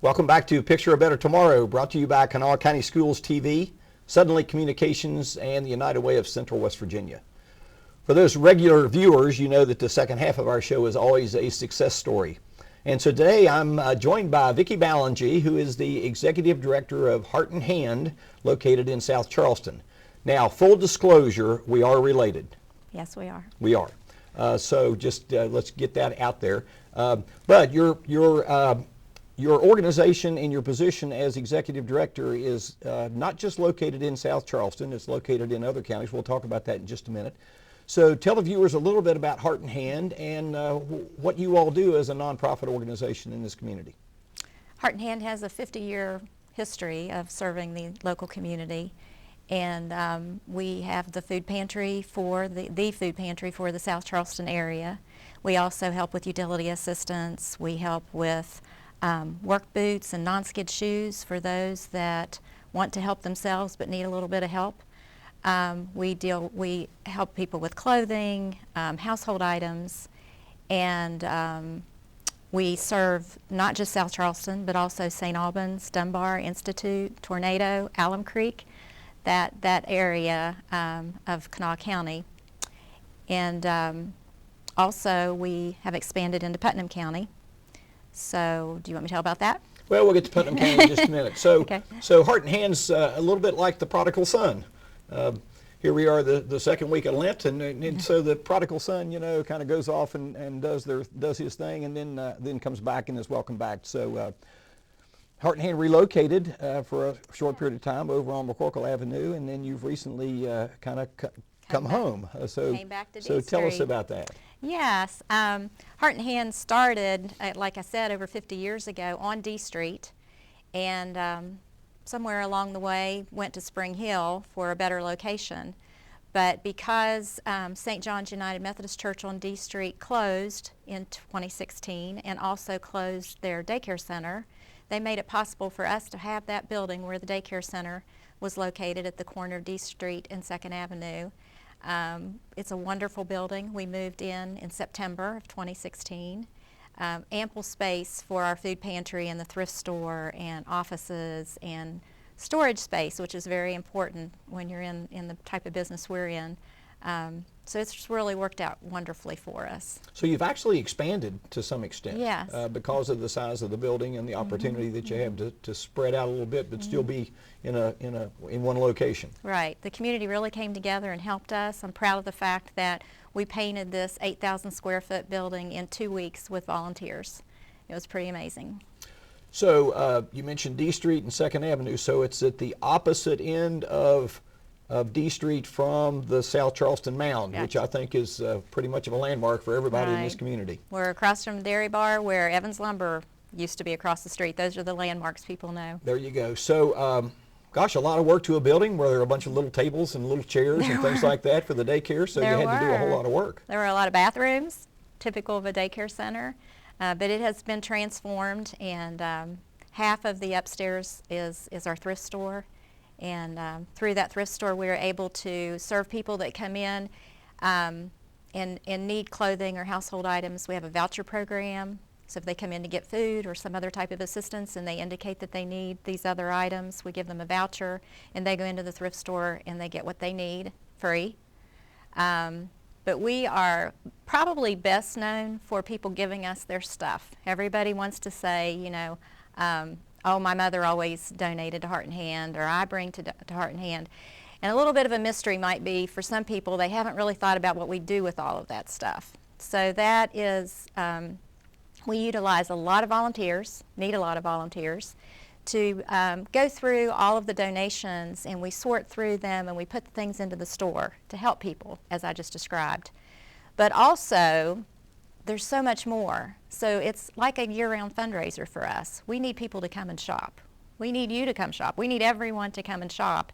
Welcome back to Picture a Better Tomorrow, brought to you by Kanawha County Schools TV, Suddenlink Communications, and the United Way of Central West Virginia. For those regular viewers, you know that the second half of our show is always a success story. And so today I'm joined by Vicki Ballengee, who is the Executive Director of Heart and Hand, located in South Charleston. Now, full disclosure, we are related. Yes, we are. We are. So just let's get that out there. But your organization and your position as Executive Director is not just located in South Charleston, it's located in other counties. We'll talk about that in just a minute. So tell the viewers a little bit about Heart and Hand and what you all do as a nonprofit organization in this community. Heart and Hand has a 50-year history of serving the local community, and we have the food pantry for the food pantry for the South Charleston area. We also help with utility assistance. We help with work boots and non-skid shoes for those that want to help themselves but need a little bit of help. We help people with clothing, household items, and we serve not just South Charleston but also St. Albans, Dunbar, Institute, Tornado, Alum Creek, that area of Kanawha County. And also we have expanded into Putnam County. So do you want me to tell about that? Well, we'll get to Putnam County in just a minute. So, okay. So Heart and Hand's a little bit like the prodigal son. Here we are the second week of Lent, and so the prodigal son, you know, kind of goes off and does his thing, and then comes back and is welcome back. So Heart and Hand relocated for a short period of time over on McCorkle Avenue, and then you've recently kind of come home. Came back to D so tell us Street. about that. Yes, Heart and Hand started, like I said, over 50 years ago on D Street, and somewhere along the way went to Spring Hill for a better location. But because St. John's United Methodist Church on D Street closed in 2016 and also closed their daycare center, they made it possible for us to have that building where the daycare center was located at the corner of D Street and 2nd Avenue. It's a wonderful building. We moved in September of 2016. Ample space for our food pantry and the thrift store and offices and storage space, which is very important when you're in the type of business we're in. So it's just really worked out wonderfully for us. So you've actually expanded to some extent. Yes. Because of the size of the building and the opportunity that you have to spread out a little bit, but still be in one location. Right. The community really came together and helped us. I'm proud of the fact that we painted this 8,000 square foot building in 2 weeks with volunteers. It was pretty amazing. So you mentioned D Street and 2nd Avenue, so it's at the opposite end of D Street from the South Charleston Mound, which I think is pretty much of a landmark for everybody in this community. We're across from the Dairy Bar where Evans Lumber used to be across the street. Those are the landmarks people know. There you go. So, gosh, a lot of work to a building where there are a bunch of little tables and little chairs and things like that for the daycare, so you had to do a whole lot of work. There were a lot of bathrooms, typical of a daycare center, but it has been transformed, and half of the upstairs is our thrift store. And through that thrift store, we are able to serve people that come in and need clothing or household items. We have a voucher program, so if they come in to get food or some other type of assistance and they indicate that they need these other items, we give them a voucher, and they go into the thrift store and they get what they need free. But we are probably best known for people giving us their stuff. Everybody wants to say, you know, oh, my mother always donated to Heart and Hand, or I bring to Heart and Hand. And a little bit of a mystery might be, for some people, they haven't really thought about what we do with all of that stuff. So that is, we utilize a lot of volunteers, need a lot of volunteers, to go through all of the donations, and we sort through them and we put the things into the store to help people, as I just described. But also, there's so much more. So it's like a year-round fundraiser for us. We need people to come and shop. We need you to come shop. We need everyone to come and shop.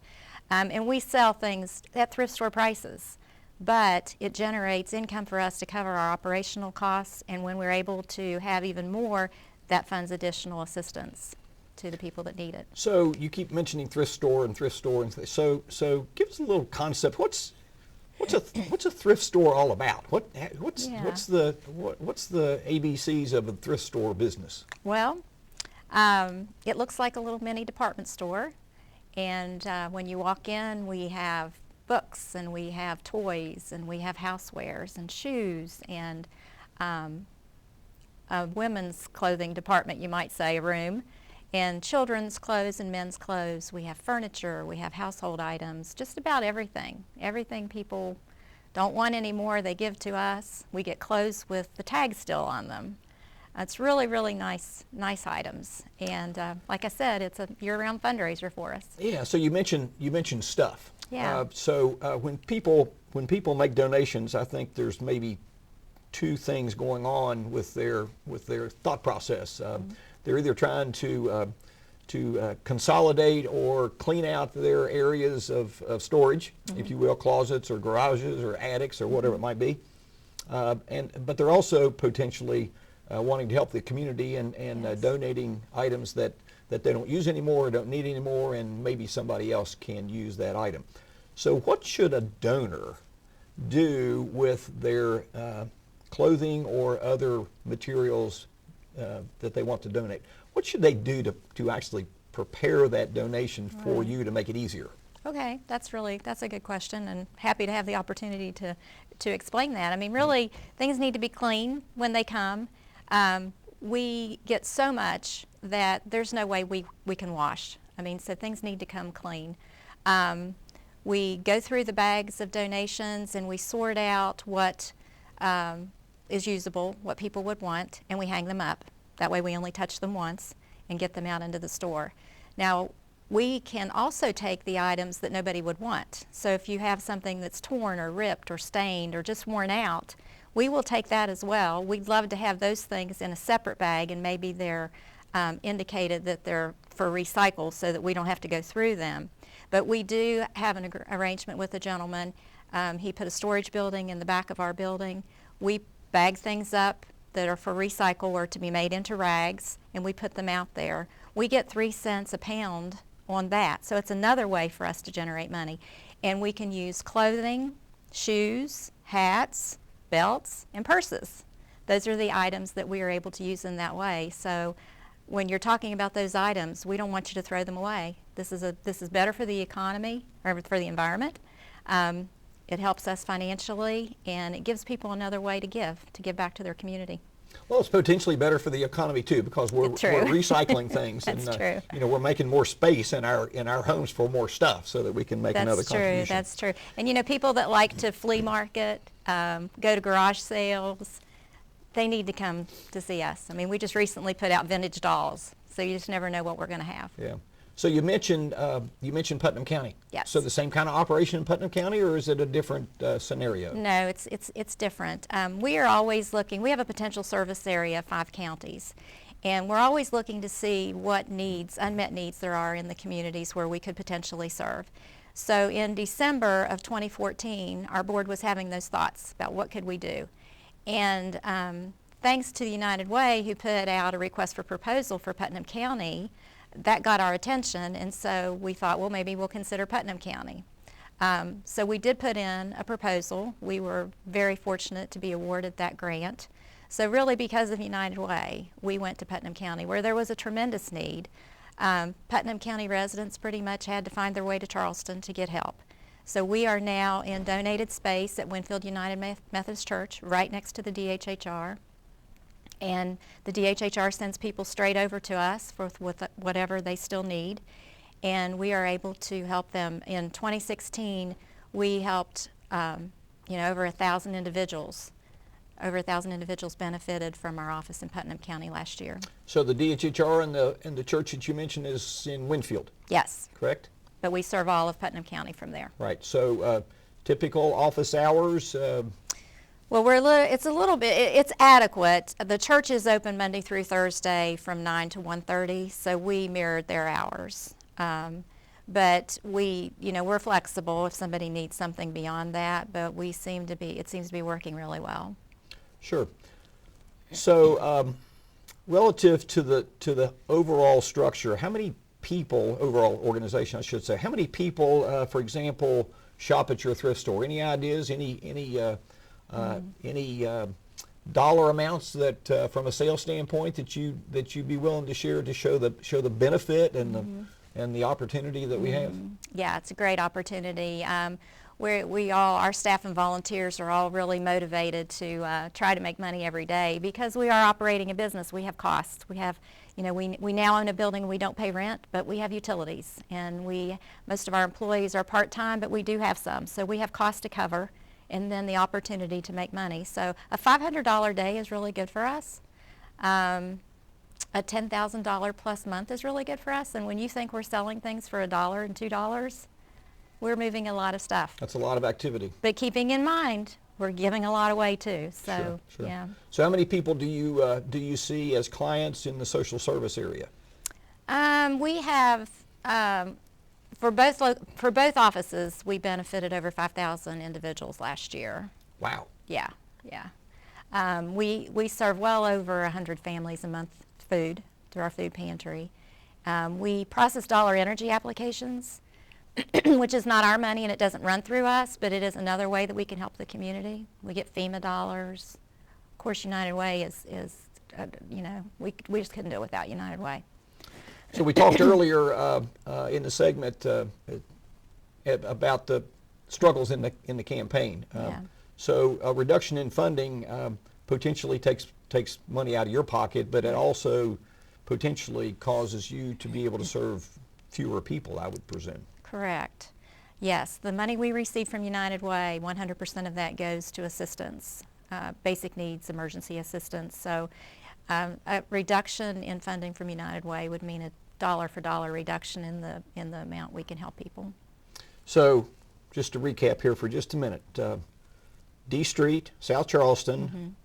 And we sell things at thrift store prices, but it generates income for us to cover our operational costs, and when we're able to have even more, that funds additional assistance to the people that need it. So you keep mentioning thrift store, and so give us a little concept. What's a thrift store all about? What's the ABCs of a thrift store business? Well, It looks like a little mini department store, and when you walk in, we have books, and we have toys, and we have housewares and shoes, and a women's clothing department, you might say, a room, and children's clothes and men's clothes. We have furniture, we have household items, just about everything. Everything people don't want anymore, they give to us. We get clothes with the tag still on them. It's really, really nice items, and like I said, it's a year-round fundraiser for us. Yeah. So you mentioned stuff. Yeah. When people make donations, I think there's maybe two things going on with their thought process. They're either trying to consolidate or clean out their areas of storage, if you will, closets or garages or attics or whatever it might be, but they're also potentially wanting to help the community and Yes. Donating items that they don't use anymore or don't need anymore, and maybe somebody else can use that item. So what should a donor do with their clothing or other materials that they want to donate? What should they do to actually prepare that donation for you to make it easier? Okay, that's a good question, and happy to have the opportunity to explain that. I mean, really, things need to be clean when they come. We get so much that there's no way we can wash. I mean, so things need to come clean. We go through the bags of donations and we sort out what is usable, what people would want, and we hang them up. That way we only touch them once and get them out into the store. Now, we can also take the items that nobody would want. So if you have something that's torn or ripped or stained or just worn out, we will take that as well. We'd love to have those things in a separate bag, and maybe they're indicated that they're for recycle so that we don't have to go through them. But we do have an arrangement with a gentleman. He put a storage building in the back of our building. We bag things up that are for recycle or to be made into rags, and we put them out there. We get 3 cents a pound on that, so it's another way for us to generate money. And we can use clothing, shoes, hats, belts, and purses. Those are the items that we are able to use in that way. So when you're talking about those items, we don't want you to throw them away. This is better for the economy, or for the environment. It helps us financially, and it gives people another way to give back to their community. Well, it's potentially better for the economy too, because we're recycling things. That's and, true. You know, we're making more space in our homes for more stuff, so that we can make another contribution. That's true. And you know, people that like to flea market, go to garage sales, they need to come to see us. I mean, we just recently put out vintage dolls, so you just never know what we're going to have. Yeah. So you mentioned Putnam County. Yes. So the same kind of operation in Putnam County, or is it a different scenario? No, it's different. We are always looking. We have a potential service area of 5 counties, and we're always looking to see what unmet needs there are in the communities where we could potentially serve. So in December of 2014, our board was having those thoughts about what could we do, and thanks to the United Way, who put out a request for proposal for Putnam County, that got our attention, and so we thought, well, maybe we'll consider Putnam County. So we did put in a proposal. We were very fortunate to be awarded that grant. So really, because of United Way, we went to Putnam County, where there was a tremendous need. Putnam County residents pretty much had to find their way to Charleston to get help. So we are now in donated space at Winfield United Methodist Church, right next to the DHHR. And the DHHR sends people straight over to us with whatever they still need, and we are able to help them. In 2016, we helped over 1,000 individuals. Over 1,000 individuals benefited from our office in Putnam County last year. So the DHHR and the church that you mentioned is in Winfield. Yes. Correct. But we serve all of Putnam County from there. Right. So typical office hours. Well, it's adequate. The church is open Monday through Thursday from 9 to 1:30, so we mirrored their hours. But we're flexible if somebody needs something beyond that, but it seems to be working really well. Sure. So relative to the overall structure, how many people, overall organization I should say, how many people, for example, shop at your thrift store? Any ideas? Any dollar amounts that, from a sales standpoint, that you'd be willing to share to show the benefit and the opportunity that we have? Yeah, it's a great opportunity. Our staff and volunteers are all really motivated to try to make money every day because we are operating a business. We have costs. We have, we now own a building and we don't pay rent, but we have utilities. And most of our employees are part-time, but we do have some. So we have costs to cover and then the opportunity to make money. So a $500 day is really good for us. A $10,000 plus month is really good for us. And when you think we're selling things for $1 and $2, we're moving a lot of stuff. That's a lot of activity. But keeping in mind, we're giving a lot away too. So Sure. yeah. So how many people do you see as clients in the social service area? We have for both offices, we benefited over 5,000 individuals last year. Wow. Yeah. We serve well over 100 families a month food through our food pantry. We process dollar energy applications, which is not our money and it doesn't run through us, but it is another way that we can help the community. We get FEMA dollars. Of course, United Way is we just couldn't do it without United Way. So we talked earlier in the segment about the struggles in the campaign. Yeah. So a reduction in funding potentially takes money out of your pocket, but it also potentially causes you to be able to serve fewer people, I would presume. Correct. Yes, the money we receive from United Way, 100% of that goes to assistance, basic needs, emergency assistance. So a reduction in funding from United Way would mean a dollar-for-dollar reduction in the amount we can help people. So just to recap here for just a minute, D Street, South Charleston,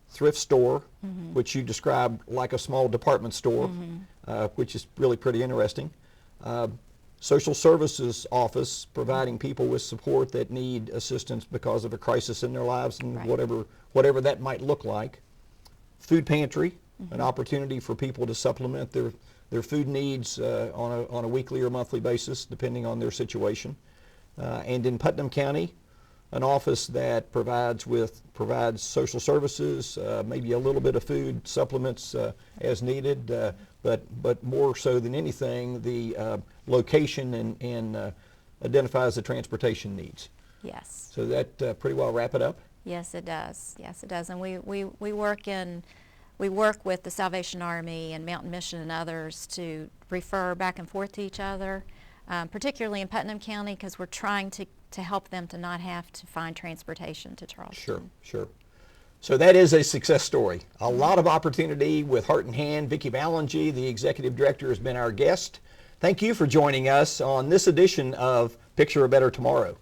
thrift store, which you described like a small department store, which is really pretty interesting. Social services office providing people with support that need assistance because of a crisis in their lives and Right. whatever that might look like. Food pantry, an opportunity for people to supplement their food needs on a weekly or monthly basis depending on their situation. And in Putnam County, an office that provides social services, maybe a little bit of food supplements as needed, but more so than anything, the location and identifies the transportation needs. Yes. So that pretty well wrap it up? Yes, it does. Yes, it does. And we work with the Salvation Army and Mountain Mission and others to refer back and forth to each other, particularly in Putnam County, because we're trying to help them to not have to find transportation to Charleston. Sure. So that is a success story. A lot of opportunity with Heart in Hand. Vicki Ballengee, the Executive Director, has been our guest. Thank you for joining us on this edition of Picture a Better Tomorrow.